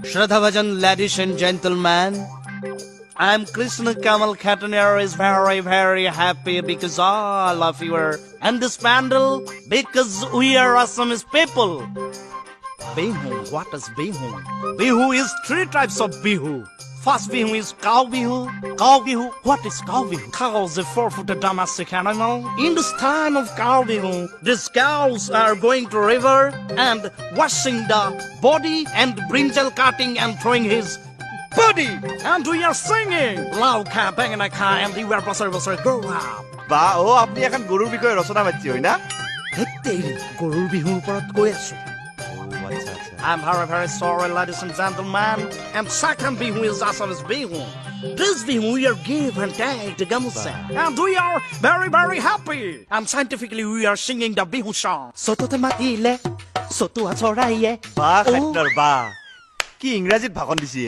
Shraddha ladies and gentlemen, I'm Krishna Kamal Khataniar is very, very happy because all of you are in this pandal because we are Assamese people. Bihu, what is Bihu? Bihu is 3 types of Bihu. First Bihu is cow Bihu. Cow Bihu, what is cow Bihu? Cow is a 4-footed domestic animal. In this time of cow Bihu, these cows are going to river and washing the body and brinjal cutting and throwing his body. And we are singing. Lauka, banganaka, and we are basar grow up. বা ও আপনি এখন গরুর বিষয়ে রচনা বাচ্চি হই না হেতেৰি গৰুৰ বিহুৰ ওপৰত কৈ আছো আচ্ছা আচ্ছা I'm very, very sorry, ladies and gentlemen. And second Bihu is Assamese Bihu. This Bihu we are give and take the gamusa. And we are very, very happy. And scientifically we are singing the Bihu song. Soto te matile, soto achoraye. বা খাইটার বা কি ইংৰাজীত ভাষণ দিছি